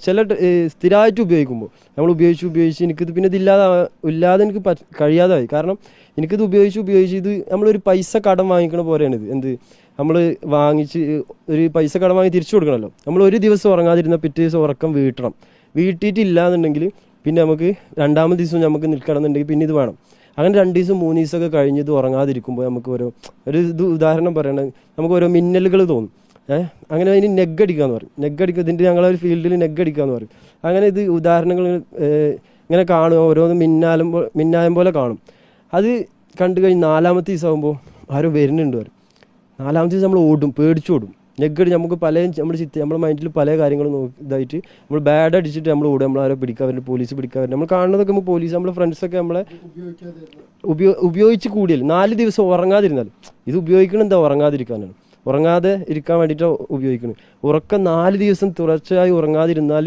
ചില സ്ഥിരമായിട്ട് ഉപയോഗിക്കുമ്പോൾ നമ്മൾ ഉപയോഗിച്ച് എനിക്കിത് പിന്നെ ഇല്ലാതെ എനിക്ക് കഴിയാതായി. കാരണം എനിക്കിത് ഉപയോഗിച്ച് ഇത് നമ്മളൊരു പൈസ കടം വാങ്ങിക്കണ പോലെയാണ് ഇത്. എന്ത് നമ്മൾ വാങ്ങിച്ച് ഒരു പൈസ കടം വാങ്ങി തിരിച്ചു കൊടുക്കണമല്ലോ. നമ്മൾ ഒരു ദിവസം ഉറങ്ങാതിരുന്ന പിറ്റേ ദിവസം ഉറക്കം വീട്ടിയിട്ടില്ല എന്നുണ്ടെങ്കിൽ പിന്നെ നമുക്ക് രണ്ടാമത്തെ ദിവസം നമുക്ക് നിൽക്കണം എന്നുണ്ടെങ്കിൽ പിന്നെ ഇത് വേണം. അങ്ങനെ 2 ദിവസം 3 ദിവസമൊക്കെ കഴിഞ്ഞ് ഇത് ഉറങ്ങാതിരിക്കുമ്പോൾ നമുക്ക് ഇത് ഉദാഹരണം പറയണത് നമുക്ക് ഓരോ മിന്നലുകൾ തോന്നും. അങ്ങനെ അതിന് നെഗ്ഗടിക്കാന്ന് പറയും. ഇതിൻ്റെ ഞങ്ങളൊരു ഫീൽഡിൽ നെഗ്ഗടിക്കാന്ന് പറയും. അങ്ങനെ ഇത് ഉദാഹരണങ്ങൾ ഇങ്ങനെ കാണും, ഓരോന്ന് മിന്നായം പോലെ കാണും. അത് കണ്ടു കഴിഞ്ഞ് 4-ാമത്തെ ദിവസം ആകുമ്പോൾ ആരോ വരുന്നുണ്ട് പറയും. 4-ാമത്തെ ദിവസം നമ്മൾ പേടിച്ചോടും. നെഗ്ഗടി നമുക്ക് നമ്മുടെ മൈൻഡിൽ പല കാര്യങ്ങളും ഇതായിട്ട് നമ്മൾ ബാഡ് അടിച്ചിട്ട് നമ്മൾ ഓടും. നമ്മളാരോ പിടിക്കാൻ വരുന്നത്, പോലീസ് പിടിക്കാൻ വരുന്നത്, നമ്മൾ കാണുന്നതൊക്കെ നമ്മൾ പോലീസ്, നമ്മളെ ഫ്രണ്ട്സൊക്കെ നമ്മളെ ഉപയോഗിച്ച് കൂടിയല്ല 4 ദിവസം ഉറങ്ങാതിരുന്നാൽ. ഇത് ഉപയോഗിക്കണം എന്താ ഉറങ്ങാതിരിക്കാനാണ്. ഉറങ്ങാതെ ഇരിക്കാൻ വേണ്ടിയിട്ട് ഉപയോഗിക്കുന്നത്. ഉറക്കം 4 ദിവസം തുടർച്ചയായി ഉറങ്ങാതിരുന്നാൽ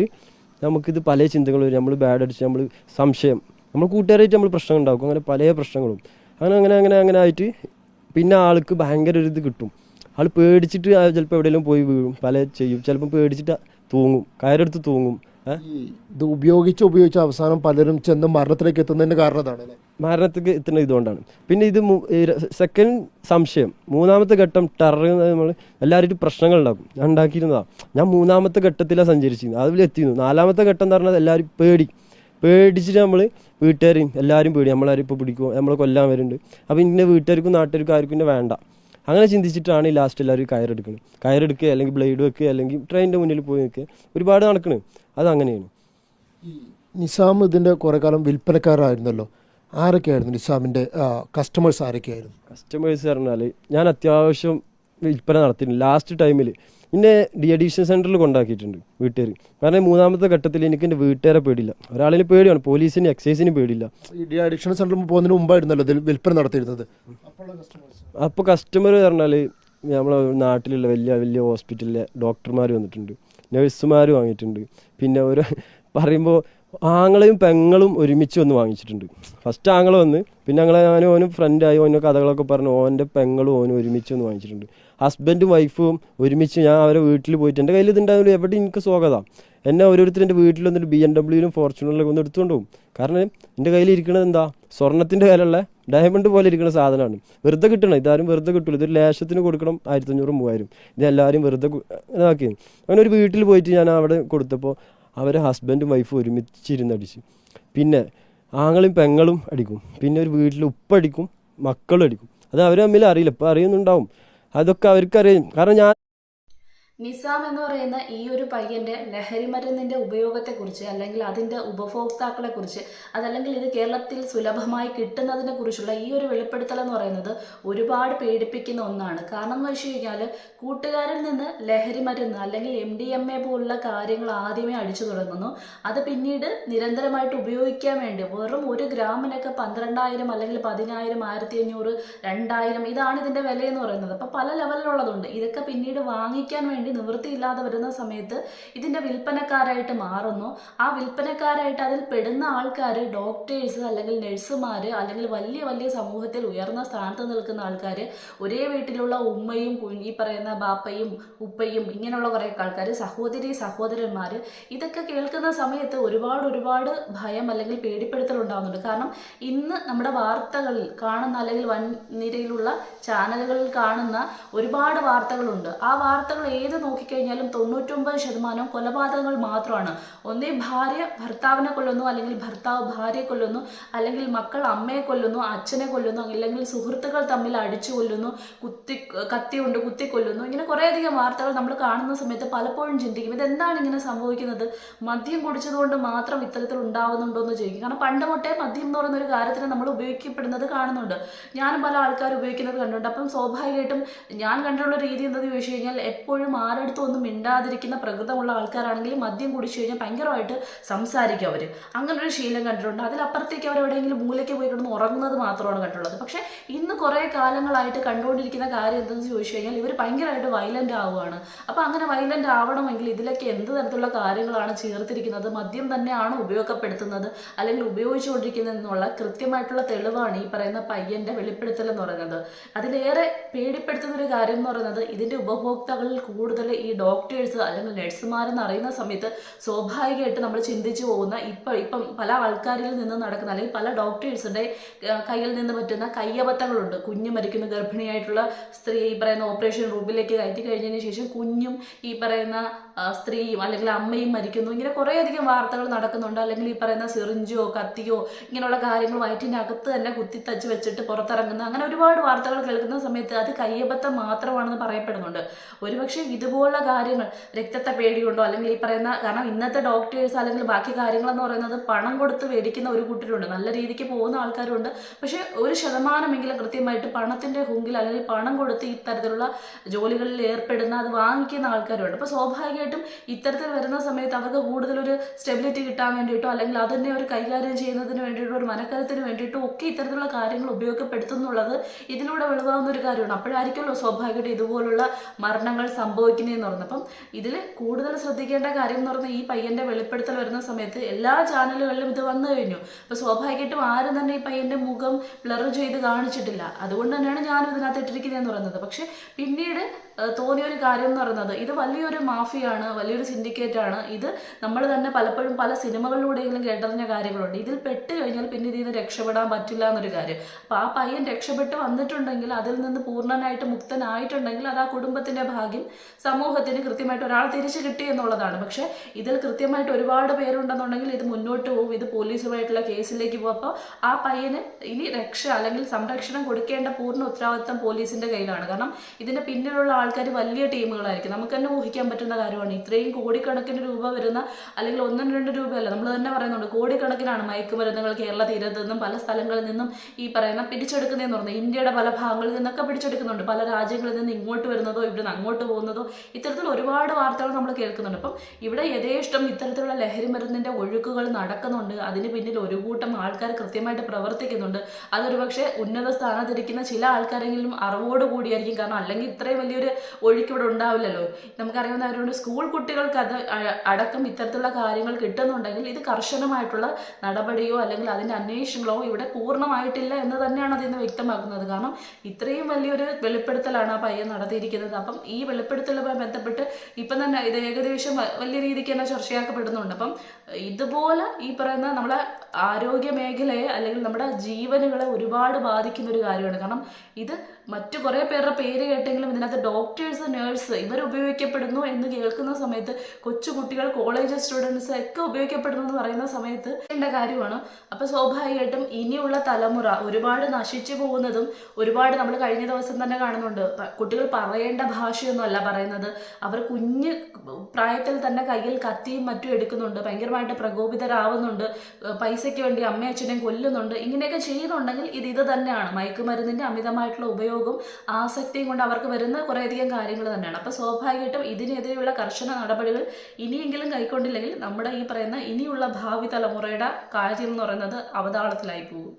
നമുക്കിത് പല ചിന്തകൾ വരും. നമ്മൾ ബാഡ് അടിച്ച് നമ്മൾ സംശയം, നമ്മൾ കൂട്ടുകാരായിട്ട് നമ്മൾ പ്രശ്നം ഉണ്ടാക്കും. അങ്ങനെ പല പ്രശ്നങ്ങളും അങ്ങനെ ആയിട്ട് പിന്നെ ആൾക്ക് ഭയങ്കര ഒരു ഇത് കിട്ടും. ആൾ പേടിച്ചിട്ട് ചിലപ്പോൾ എവിടെയെങ്കിലും പോയി വീഴും, ചെയ്യും. ചിലപ്പോൾ പേടിച്ചിട്ട് തൂങ്ങും, കയറെടുത്ത് തൂങ്ങും. ഇത് ഉപയോഗിച്ച് അവസാനം പലരും ചെന്ന് മരണത്തിലേക്ക് എത്തുന്നതിൻ്റെ കാരണം അതാണ് അല്ലേ? മരണത്തിലേക്ക് എത്തുന്നത് ഇതുകൊണ്ടാണ്. പിന്നെ ഇത് സെക്കൻഡ് സംശയം. 3-ാമത്തെ ഘട്ടം ടെറർ. നമ്മൾ എല്ലാവരും പ്രശ്നങ്ങൾ ഉണ്ടാക്കും. ഞാൻ ഉണ്ടാക്കിയിരുന്നതാണ്. ഞാൻ 3-ാമത്തെ ഘട്ടത്തിലാണ് സഞ്ചരിച്ചിരുന്നത്, അതിൽ എത്തിയിരുന്നു. 4-ാമത്തെ ഘട്ടം എന്ന് പറഞ്ഞാൽ എല്ലാവരും പേടിച്ചിട്ട് നമ്മൾ വീട്ടുകാരെയും എല്ലാവരും നമ്മളാരും ഇപ്പോൾ പിടിക്കുമോ, നമ്മളെ കൊല്ലാൻ വരുന്നുണ്ട്. അപ്പോൾ ഇങ്ങനെ വീട്ടുകാർക്കും നാട്ടുകാർക്കും ആർക്കും ഇന്നെ വേണ്ട. അങ്ങനെ ചിന്തിച്ചിട്ടാണ് ഈ ലാസ്റ്റ് എല്ലാവരും കയറെടുക്കുക, അല്ലെങ്കിൽ ബ്ലേഡ് വെക്കുക, അല്ലെങ്കിൽ ട്രെയിനിൻ്റെ മുന്നിൽ പോയി നിൽക്കുക. ഒരുപാട് നടക്കണത് അതങ്ങനെയാണ്. ഈ നിസാം ഇതിൻ്റെ കുറേ കാലം വിൽപ്പനക്കാരായിരുന്നല്ലോ. ആരൊക്കെയായിരുന്നു നിസാമിൻ്റെ കസ്റ്റമേഴ്സ്? ആരൊക്കെയായിരുന്നു കസ്റ്റമേഴ്സ് പറഞ്ഞാൽ, ഞാൻ അത്യാവശ്യം വിൽപ്പന നടത്തിയിട്ടുണ്ട്. ലാസ്റ്റ് ടൈമിൽ എന്നെ അഡിക്ഷൻ സെൻറ്ററിൽ കൊണ്ടാക്കിയിട്ടുണ്ട് വീട്ടുകാർ. കാരണം 3-ാമത്തെ ഘട്ടത്തിൽ എനിക്ക് എൻ്റെ വീട്ടുകാരെ പേടിയില്ല. ഒരാളിന് പേടിയാണ്, പോലീസിന് എക്സൈസിന് പേടിയില്ല. ഈ അഡിക്ഷൻ സെൻറ്ററിൽ പോകുന്നതിന് മുമ്പായിരുന്നല്ലോ ഇതിൽ വിൽപ്പന നടത്തിയിരുന്നത്. അപ്പോൾ കസ്റ്റമർ പറഞ്ഞാൽ നമ്മളെ നാട്ടിലുള്ള വലിയ ഹോസ്പിറ്റലിലെ ഡോക്ടർമാർ വന്നിട്ടുണ്ട്, നഴ്സുമാർ വാങ്ങിയിട്ടുണ്ട്. പിന്നെ പറയുമ്പോൾ ആങ്ങളെയും പെങ്ങളും ഒരുമിച്ച് വന്ന് വാങ്ങിച്ചിട്ടുണ്ട്. ഫസ്റ്റ് ആങ്ങളെ വന്ന്, പിന്നെ ഞാനും ഫ്രണ്ടായി ഓനോ കഥകളൊക്കെ പറഞ്ഞു ഓൻ്റെ പെങ്ങളും ഓനും ഒരുമിച്ച് വന്ന് വാങ്ങിച്ചിട്ടുണ്ട്. ഹസ്ബൻഡും വൈഫും ഒരുമിച്ച് ഞാൻ അവരെ വീട്ടിൽ പോയിട്ട് എൻ്റെ കയ്യിൽ ഇതുണ്ടാവില്ല എവിടെ എനിക്ക് സ്വാഗതം. എന്നെ ഓരോരുത്തർ എൻ്റെ വീട്ടിൽ വന്നിട്ട് BMW ഫോർച്യൂണറിലൊക്കെ ഒന്ന് എടുത്തുകൊണ്ട് പോകും. കാരണം എൻ്റെ കയ്യിൽ ഇരിക്കുന്നത് എന്താ, സ്വർണ്ണത്തിൻ്റെ കയ്യിലുള്ള ഡയമണ്ട് പോലെ ഇരിക്കുന്ന സാധനമാണ്. വെറുതെ കിട്ടണം, ഇതാരും വെറുതെ കിട്ടില്ല. ഇതൊരു ലേശത്തിന് കൊടുക്കണം 1500-3000. ഇതെല്ലാവരും വെറുതെ ഇതാക്കി. അങ്ങനെ ഒരു വീട്ടിൽ പോയിട്ട് ഞാൻ അവിടെ കൊടുത്തപ്പോൾ അവരെ ഹസ്ബൻഡും വൈഫും ഒരുമിച്ചിരുന്നടിച്ച്. പിന്നെ ആങ്ങളും പെങ്ങളും അടിക്കും. പിന്നെ ഒരു വീട്ടിൽ ഉപ്പടിക്കും, മക്കളും അടിക്കും. അത് അവർ തമ്മിൽ അറിയില്ല, ഇപ്പം അറിയുന്നുണ്ടാവും. അതൊക്കെ അവർക്കറിയാം. കാരണം ഞാൻ നിസാം എന്ന് പറയുന്ന ഈ ഒരു പയ്യൻ്റെ ലഹരി മരുന്നിൻ്റെ ഉപയോഗത്തെക്കുറിച്ച്, അല്ലെങ്കിൽ അതിൻ്റെ ഉപഭോക്താക്കളെക്കുറിച്ച്, അതല്ലെങ്കിൽ ഇത് കേരളത്തിൽ സുലഭമായി കിട്ടുന്നതിനെ കുറിച്ചുള്ള ഈ ഒരു വെളിപ്പെടുത്തൽ എന്ന് പറയുന്നത് ഒരുപാട് പേടിപ്പിക്കുന്ന ഒന്നാണ്. കാരണം എന്ന് വെച്ച് കഴിഞ്ഞാൽ കൂട്ടുകാരിൽ നിന്ന് ലഹരി മരുന്ന് അല്ലെങ്കിൽ MDMA പോലുള്ള കാര്യങ്ങൾ ആദ്യമേ അടിച്ചു തുടങ്ങുന്നു. അത് പിന്നീട് നിരന്തരമായിട്ട് ഉപയോഗിക്കാൻ വേണ്ടി വെറും 1 ഗ്രാമിനൊക്കെ 12,000 അല്ലെങ്കിൽ 10,000, 1500, 2000 ഇതാണ് ഇതിൻ്റെ വിലയെന്ന് പറയുന്നത്. അപ്പോൾ പല ലെവലിലുള്ളതുണ്ട്. ഇതൊക്കെ പിന്നീട് വാങ്ങിക്കാൻ വേണ്ടി നിവൃത്തിയില്ലാതെ വരുന്ന സമയത്ത് ഇതിൻ്റെ വിൽപ്പനക്കാരായിട്ട് മാറുന്നു. ആ വിൽപ്പനക്കാരായിട്ട് അതിൽ പെടുന്ന ആൾക്കാർ ഡോക്ടേഴ്സ് അല്ലെങ്കിൽ നഴ്സുമാർ അല്ലെങ്കിൽ വലിയ സമൂഹത്തിൽ ഉയർന്ന സ്ഥാനത്ത് നിൽക്കുന്ന ആൾക്കാർ, ഒരേ വീട്ടിലുള്ള ഉമ്മയും ഈ പറയുന്ന ബാപ്പയും ഉപ്പയും ഇങ്ങനെയുള്ള കുറേ ആൾക്കാർ, സഹോദരന്മാർ, ഇതൊക്കെ കേൾക്കുന്ന സമയത്ത് ഒരുപാട് ഭയം അല്ലെങ്കിൽ പേടിപ്പെടുത്തൽ ഉണ്ടാകുന്നുണ്ട്. കാരണം ഇന്ന് നമ്മുടെ വാർത്തകളിൽ കാണുന്ന അല്ലെങ്കിൽ വൻനിരയിലുള്ള ചാനലുകളിൽ കാണുന്ന ഒരുപാട് വാർത്തകളുണ്ട്. ആ വാർത്തകൾ ഏത് നോക്കിക്കഴിഞ്ഞാലും 99% കൊലപാതകങ്ങൾ മാത്രമാണ്. ഒന്നേ ഭാര്യ ഭർത്താവിനെ കൊല്ലുന്നു, അല്ലെങ്കിൽ ഭർത്താവ് ഭാര്യയെ കൊല്ലുന്നു, അല്ലെങ്കിൽ മക്കൾ അമ്മയെ കൊല്ലുന്നു, അച്ഛനെ കൊല്ലുന്നു, അല്ലെങ്കിൽ സുഹൃത്തുക്കൾ തമ്മിൽ അടിച്ചു കൊല്ലുന്നു, കത്തിയുണ്ട് കുത്തിക്കൊല്ലുന്നു. ഇങ്ങനെ കുറേയധികം വാർത്തകൾ നമ്മൾ കാണുന്ന സമയത്ത് പലപ്പോഴും ചിന്തിക്കും, ഇതെന്താണ് ഇങ്ങനെ സംഭവിക്കുന്നത്? മദ്യം കുടിച്ചതുകൊണ്ട് മാത്രം ഇത്തരത്തിൽ ഉണ്ടാവുന്നുണ്ടോ എന്ന് ചോദിക്കും. കാരണം പണ്ട് തൊട്ടേ മദ്യം എന്ന് പറയുന്ന ഒരു കാര്യത്തിന് നമ്മൾ ഉപയോഗിക്കപ്പെടുന്നത് കാണുന്നുണ്ട്. ഞാനും പല ആൾക്കാർ ഉപയോഗിക്കുന്നത് കണ്ടുണ്ട്. അപ്പം സ്വാഭാവികമായിട്ടും ഞാൻ കണ്ടുള്ള രീതി എന്താണെന്ന് ചോദിച്ചു കഴിഞ്ഞാൽ എപ്പോഴും ആരടുത്തും ഒന്നും മിണ്ടാതിരിക്കുന്ന പ്രകൃതമുള്ള ആൾക്കാരാണെങ്കിൽ മദ്യം കുടിച്ചു കഴിഞ്ഞാൽ ഭയങ്കരമായിട്ട് സംസാരിക്കും അവർ. അങ്ങനൊരു ശീലം കണ്ടിട്ടുണ്ട്. അതിലപ്പുറത്തേക്ക് അവർ എവിടെയെങ്കിലും മൂലയ്ക്ക് പോയി കിടന്ന് ഉറങ്ങുന്നത് മാത്രമാണ് കണ്ടുള്ളത്. പക്ഷേ ഇന്ന് കുറേ കാലങ്ങളായിട്ട് കണ്ടുകൊണ്ടിരിക്കുന്ന കാര്യം എന്തെന്ന് ചോദിച്ചു കഴിഞ്ഞാൽ ഇവർ ഭയങ്കരമായിട്ട് വയലൻ്റ് ആവുകയാണ്. അപ്പോൾ അങ്ങനെ വയലൻ്റ് ആവണമെങ്കിൽ ഇതിലൊക്കെ എന്ത് തരത്തിലുള്ള കാര്യങ്ങളാണ് ചേർത്തിരിക്കുന്നത്, മദ്യം തന്നെയാണ് ഉപയോഗപ്പെടുത്തുന്നത് അല്ലെങ്കിൽ ഉപയോഗിച്ചുകൊണ്ടിരിക്കുന്നത് എന്നുള്ള കൃത്യമായിട്ടുള്ള തെളിവാണ് ഈ പറയുന്ന പയ്യൻ്റെ വെളിപ്പെടുത്തൽ എന്ന് പറയുന്നത്. അതിലേറെ പേടിപ്പെടുത്തുന്ന ഒരു കാര്യം എന്ന് പറയുന്നത് ഇതിൻ്റെ ഉപഭോക്താക്കളിൽ കൂടുതൽ ഈ ഡോക്ടേഴ്സ് അല്ലെങ്കിൽ നഴ്സുമാരെന്ന് അറിയുന്ന സമയത്ത് സ്വാഭാവികമായിട്ട് നമ്മൾ ചിന്തിച്ചു പോകുന്ന ഇപ്പം പല ആൾക്കാരിൽ നിന്ന് നടക്കുന്ന അല്ലെങ്കിൽ പല ഡോക്ടേഴ്സിൻ്റെ കയ്യിൽ നിന്ന് പറ്റുന്ന കയ്യബദ്ധങ്ങളുണ്ട്. കുഞ്ഞ് മരിക്കുന്ന ഗർഭിണിയായിട്ടുള്ള സ്ത്രീ ഈ പറയുന്ന ഓപ്പറേഷൻ റൂമിലേക്ക് കയറ്റി കഴിഞ്ഞതിന് ശേഷം കുഞ്ഞും ഈ പറയുന്ന സ്ത്രീയും അല്ലെങ്കിൽ അമ്മയും മരിക്കുന്നു. ഇങ്ങനെ കുറേയധികം വാർത്തകൾ നടക്കുന്നുണ്ട്. അല്ലെങ്കിൽ ഈ പറയുന്ന സിറിഞ്ചോ കത്തിയോ ഇങ്ങനെയുള്ള കാര്യങ്ങൾ വയറ്റിൻ്റെ അകത്ത് തന്നെ കുത്തിത്തച്ച് വെച്ചിട്ട് പുറത്തിറങ്ങുന്ന അങ്ങനെ ഒരുപാട് വാർത്തകൾ കേൾക്കുന്ന സമയത്ത് അത് കയ്യബദ്ധം മാത്രമാണെന്ന് പറയപ്പെടുന്നുണ്ട്. ഒരുപക്ഷെ ഇതുപോലുള്ള കാര്യങ്ങൾ രക്തത്തെ പേടിയുണ്ടോ അല്ലെങ്കിൽ ഈ പറയുന്ന കാരണം ഇന്നത്തെ ഡോക്ടേഴ്സ് അല്ലെങ്കിൽ ബാക്കി കാര്യങ്ങളെന്ന് പറയുന്നത് പണം കൊടുത്ത് മേടിക്കുന്ന ഒരു കൂട്ടരുണ്ട്, നല്ല രീതിക്ക് പോകുന്ന ആൾക്കാരുണ്ട്. പക്ഷെ 1% കൃത്യമായിട്ട് പണത്തിന്റെ ഹുങ്കിൽ അല്ലെങ്കിൽ പണം കൊടുത്ത് ഇത്തരത്തിലുള്ള ജോലികളിൽ ഏർപ്പെടുന്ന അത് വാങ്ങിക്കുന്ന ആൾക്കാരുണ്ട്. അപ്പോൾ സ്വാഭാവികമായിട്ടും ഇത്തരത്തിൽ വരുന്ന സമയത്ത് അവർക്ക് കൂടുതലൊരു സ്റ്റെബിലിറ്റി കിട്ടാൻ വേണ്ടിയിട്ടോ അല്ലെങ്കിൽ അതിനെ ഒരു കൈകാര്യം ചെയ്യുന്നതിന് വേണ്ടിയിട്ടോ ഒരു മനക്കരത്തിന് വേണ്ടിയിട്ടോ ഒക്കെ ഇത്തരത്തിലുള്ള കാര്യങ്ങൾ ഉപയോഗപ്പെടുത്തുന്നുള്ളത് ഇതിലൂടെ വെളിവാകുന്ന ഒരു കാര്യമാണ്. അപ്പോഴായിരിക്കുമല്ലോ സ്വാഭാവികമായിട്ട് ഇതുപോലുള്ള മരണങ്ങൾ സംഭവിക്കുന്നതെന്ന് പറയുന്നത്. അപ്പം ഇതിൽ കൂടുതൽ ശ്രദ്ധിക്കേണ്ട കാര്യം എന്ന് പറഞ്ഞാൽ ഈ പയ്യന്റെ വെളിപ്പെടുത്തൽ വരുന്ന സമയത്ത് എല്ലാ ചാനലുകളിലും ഇത് വന്നു കഴിഞ്ഞു. അപ്പോൾ സ്വാഭാവികമായിട്ടും ആരും തന്നെ ഈ പയ്യന്റെ മുഖം ബ്ലർ ചെയ്ത് കാണിച്ചിട്ടില്ല. അതുകൊണ്ട് തന്നെയാണ് ഞാനും ഇതിനകത്ത് ഇട്ടിരിക്കുന്നതെന്ന് പറയുന്നത്. പക്ഷെ പിന്നീട് തോന്നിയൊരു കാര്യം എന്ന് പറയുന്നത് ഇത് വലിയൊരു മാഫിയാണ്, വലിയൊരു സിൻഡിക്കേറ്റ് ആണ്. ഇത് നമ്മൾ തന്നെ പലപ്പോഴും പല സിനിമകളിലൂടെയെങ്കിലും കേട്ടറിഞ്ഞ കാര്യങ്ങളുണ്ട്. ഇതിൽ പെട്ട് കഴിഞ്ഞാൽ പിന്നെ ഇതിൽ നിന്ന് രക്ഷപ്പെടാൻ പറ്റില്ല എന്നൊരു കാര്യം. അപ്പോൾ ആ പയ്യൻ രക്ഷപ്പെട്ട് വന്നിട്ടുണ്ടെങ്കിൽ, അതിൽ നിന്ന് പൂർണ്ണനായിട്ട് മുക്തനായിട്ടുണ്ടെങ്കിൽ അത് ആ കുടുംബത്തിന്റെ ഭാഗ്യം, സമൂഹത്തിന് കൃത്യമായിട്ട് ഒരാൾ തിരിച്ചു കിട്ടി എന്നുള്ളതാണ്. പക്ഷെ ഇതിൽ കൃത്യമായിട്ട് ഒരുപാട് പേരുണ്ടെന്നുണ്ടെങ്കിൽ ഇത് മുന്നോട്ട് പോകും, ഇത് പോലീസുമായിട്ടുള്ള കേസിലേക്ക് പോകും. അപ്പോൾ ആ പയ്യന് ഇനി രക്ഷ അല്ലെങ്കിൽ സംരക്ഷണം കൊടുക്കേണ്ട പൂർണ്ണ ഉത്തരവാദിത്തം പോലീസിന്റെ കയ്യിലാണ്. കാരണം ഇതിന്റെ പിന്നിലുള്ള ആൾക്കാർ വലിയ ടീമുകളായിരിക്കും. നമുക്ക് തന്നെ ഊഹിക്കാൻ പറ്റുന്ന കാര്യമാണ്. ഇത്രയും കോടിക്കണക്കിന് രൂപ വരുന്ന അല്ലെങ്കിൽ 1-2 രൂപയല്ല, നമ്മൾ തന്നെ പറയുന്നുണ്ട് കോടിക്കണക്കിനാണ് മയക്കുമരുന്നുകൾ കേരള തീരത്ത് നിന്നും പല സ്ഥലങ്ങളിൽ നിന്നും ഈ പറയുന്ന പിടിച്ചെടുക്കുന്നതെന്ന് പറഞ്ഞാൽ ഇന്ത്യയുടെ പല ഭാഗങ്ങളിൽ നിന്നൊക്കെ പിടിച്ചെടുക്കുന്നുണ്ട്. പല രാജ്യങ്ങളിൽ നിന്ന് ഇങ്ങോട്ട് വരുന്നതോ ഇവിടുന്ന് അങ്ങോട്ട് പോകുന്നതോ ഇത്തരത്തിൽ ഒരുപാട് വാർത്തകൾ നമ്മൾ കേൾക്കുന്നുണ്ട്. അപ്പം ഇവിടെ യഥേഷ്ടം ഇത്തരത്തിലുള്ള ലഹരി മരുന്നിന്റെ ഒഴുക്കുകൾ നടക്കുന്നുണ്ട്. അതിന് പിന്നിൽ ഒരു കൂട്ടം ആൾക്കാർ കൃത്യമായിട്ട് പ്രവർത്തിക്കുന്നുണ്ട്. അതൊരു പക്ഷേ ഉന്നത സ്ഥാനത്തിരിക്കുന്ന ചില ആൾക്കാരെങ്കിലും അറിവോട് കൂടിയായിരിക്കും. കാരണം അല്ലെങ്കിൽ ഇത്രയും വലിയൊരു ഒഴുക്ക് ഇവിടെ ഉണ്ടാവില്ലല്ലോ. നമുക്കറിയാവുന്നവരോട് സ്കൂൾ കുട്ടികൾക്ക് അത് അടക്കം ഇത്തരത്തിലുള്ള കാര്യങ്ങൾ കിട്ടുന്നുണ്ടെങ്കിൽ ഇത് കർശനമായിട്ടുള്ള നടപടിയോ അല്ലെങ്കിൽ അതിന്റെ അന്വേഷണങ്ങളോ ഇവിടെ പൂർണ്ണമായിട്ടില്ല എന്ന് തന്നെയാണ് അതിൽ നിന്ന് വ്യക്തമാക്കുന്നത്. കാരണം ഇത്രയും വലിയൊരു വെളിപ്പെടുത്തലാണ് ആ പയ്യൻ നടത്തിയിരിക്കുന്നത്. അപ്പം ഈ വെളിപ്പെടുത്തലുമായി ബന്ധപ്പെട്ട് ഇപ്പം തന്നെ ഇത് ഏകദേശം വലിയ രീതിക്ക് തന്നെ ചർച്ചയാക്കപ്പെടുന്നുണ്ട്. അപ്പം ഇതുപോലെ ഈ പറയുന്ന നമ്മളെ ആരോഗ്യ മേഖലയെ അല്ലെങ്കിൽ നമ്മുടെ ജീവനുകളെ ഒരുപാട് ബാധിക്കുന്ന ഒരു കാര്യമാണ്. കാരണം ഇത് മറ്റു കുറേ പേരുടെ പേര് കേട്ടെങ്കിലും ഇതിനകത്ത് ഡോക്ടേഴ്സ്, നേഴ്സ് ഇവർ ഉപയോഗിക്കപ്പെടുന്നു എന്ന് കേൾക്കുന്ന സമയത്ത് കൊച്ചു കുട്ടികൾ, കോളേജ് സ്റ്റുഡൻസ് ഒക്കെ ഉപയോഗിക്കപ്പെടുന്നു എന്ന് പറയുന്ന സമയത്ത് വേണ്ട കാര്യമാണ്. അപ്പോൾ സ്വാഭാവികമായിട്ടും ഇനിയുള്ള തലമുറ ഒരുപാട് നശിച്ചു പോകുന്നതും ഒരുപാട് നമ്മൾ കഴിഞ്ഞ ദിവസം തന്നെ കാണുന്നുണ്ട്. കുട്ടികൾ പറയേണ്ട ഭാഷയൊന്നും അല്ല പറയുന്നത്. അവർ കുഞ്ഞ് പ്രായത്തിൽ തന്നെ കയ്യിൽ കത്തിയും മറ്റും എടുക്കുന്നുണ്ട്, ഭയങ്കരമായിട്ട് പ്രകോപിതരാവുന്നുണ്ട്, പൈസയ്ക്ക് വേണ്ടി അമ്മയും അച്ഛനെയും കൊല്ലുന്നുണ്ട്. ഇങ്ങനെയൊക്കെ ചെയ്യുന്നുണ്ടെങ്കിൽ ഇത് തന്നെയാണ് മയക്കുമരുന്നിന്റെ അമിതമായിട്ടുള്ള ഉപയോഗം, ആസക്തിയും കൊണ്ട് അവർക്ക് വരുന്ന കുറേയധികം കാര്യങ്ങൾ തന്നെയാണ്. അപ്പോൾ സ്വാഭാവികമായിട്ടും ഇതിനെതിരെയുള്ള കർശന നടപടികൾ ഇനിയെങ്കിലും കൈക്കൊണ്ടില്ലെങ്കിൽ നമ്മുടെ ഈ പറയുന്ന ഇനിയുള്ള ഭാവി തലമുറയുടെ കാര്യം എന്ന് പറയുന്നത് അവതാളത്തിലായി പോകും.